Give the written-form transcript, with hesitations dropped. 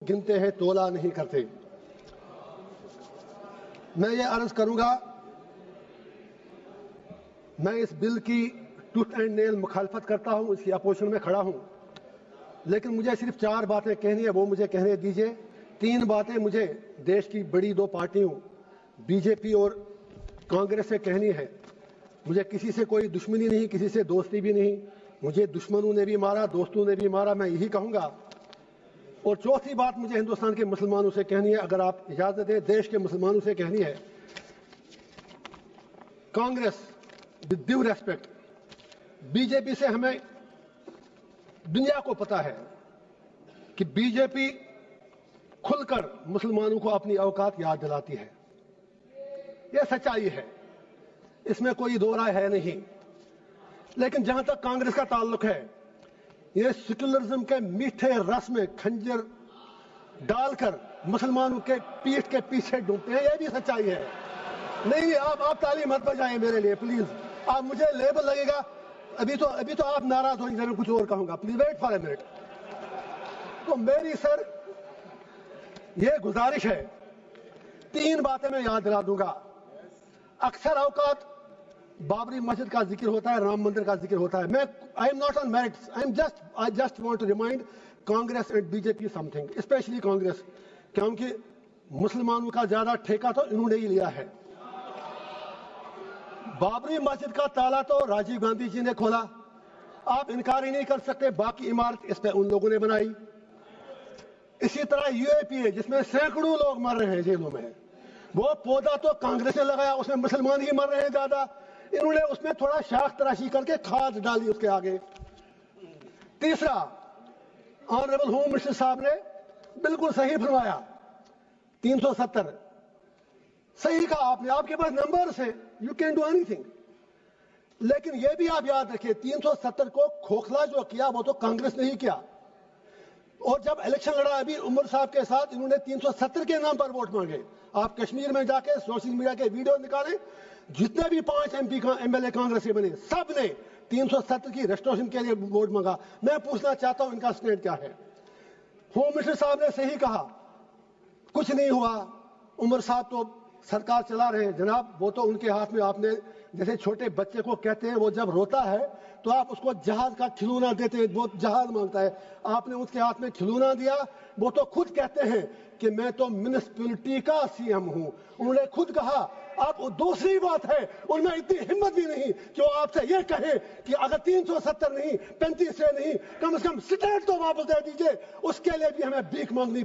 गिनते हैं, तोला नहीं करते। मैं ये अर्ज करूंगा, मैं इस बिल की टूथ एंड नेल मुखालफत करता हूं, इसकी अपोजिशन में खड़ा हूं, लेकिन मुझे सिर्फ 4 बातें कहनी है, वो मुझे कहने दीजिए। 3 बातें मुझे देश की बड़ी 2 पार्टियों बीजेपी और कांग्रेस से कहनी है। मुझे किसी से कोई दुश्मनी नहीं, किसी से दोस्ती भी नहीं। मुझे दुश्मनों ने भी मारा, दोस्तों ने भी मारा, मैं यही कहूंगा। और चौथी बात मुझे हिंदुस्तान के मुसलमानों से कहनी है, अगर आप इजाजत दें, देश के मुसलमानों से कहनी है। Congress, with due respect, BJP से हमें दुनिया को पता है कि बीजेपी खुलकर मुसलमानों को अपनी औकात याद दिलाती है। यह सच्चाई है, इसमें कोई दो राय है नहीं। लेकिन जहां तक कांग्रेस का ताल्लुक है, ये सेक्युलरिज्म के मीठे रस में खंजर डालकर मुसलमानों के पीठ के पीछे डूबते हैं, यह भी सच्चाई है। नहीं, आप ताली मत बजाएं मेरे लिए प्लीज। आप मुझे लेबल लगेगा, अभी तो आप नाराज हो, मैं कुछ और कहूंगा, please wait for a minute. तो मेरी सर ये गुजारिश है, 3 बातें मैं याद दिला दूंगा। अक्सर औकात बाबरी मस्जिद का जिक्र होता है, राम मंदिर का जिक्र होता है। मैं I am not on merits, I just want to remind Congress and BJP something, specially Congress, क्योंकि मुसलमानों का ज्यादा ठेका तो इन्होंने ही लिया है। बाबरी मस्जिद का ताला तो राजीव गांधी जी ने खोला, आप इनकार ही नहीं कर सकते। बाकी इमारत इस पे उन लोगों ने बनाई। इसी तरह यूएपीए, जिसमें सैकड़ों लोग मर रहे हैं जेलों में, वो पौधा तो कांग्रेस ने लगाया, उसमें मुसलमान ही मर रहे हैं ज्यादा। इन्होंने उसमें थोड़ा शाख तराशी करके खाद डाली उसके आगे। तीसरा, ऑनरेबल होम मिनिस्टर साहब ने बिल्कुल सही फरमाया, 370 सही कहा आपने, आपके पास नंबर्स हैं, यू कैन डू एनीथिंग। लेकिन यह भी आप याद रखिए, 370 को खोखला जो किया वो तो कांग्रेस ने ही किया। और जब इलेक्शन लड़ा अभी उमर साहब के साथ, इन्होंने 370 के नाम पर वोट मांगे। आप कश्मीर में जाके सोशल मीडिया के वीडियो निकालें, जितने भी 5 एमएलए कांग्रेस के बने, सब ने 370 की रेस्टोरेशन के लिए वोट मांगा। मैं पूछना चाहता हूं इनका स्टैंड क्या है। होम मिनिस्टर साहब ने सही कहा, कुछ नहीं हुआ, उमर साहब तो सरकार चला रहे हैं। जनाब, वो तो उनके हाथ में, आपने जैसे छोटे बच्चे को कहते हैं, वो जब रोता है तो आप उसको जहाज का खिलौना देते हैं, वो जहाज मांगता है, आपने उसके हाथ में खिलौना दिया। वो तो खुद कहते हैं कि मैं तो म्युनिसिपैलिटी का सीएम हूं, उन्होंने खुद कहा। अब दूसरी बात है, उनमें इतनी हिम्मत भी नहीं कि वो आपसे ये कहे कि अगर 370 नहीं, 35 से नहीं, कम से कम स्टेट तो वापस दे दीजिए, उसके लिए भी हमें भीख मांगनी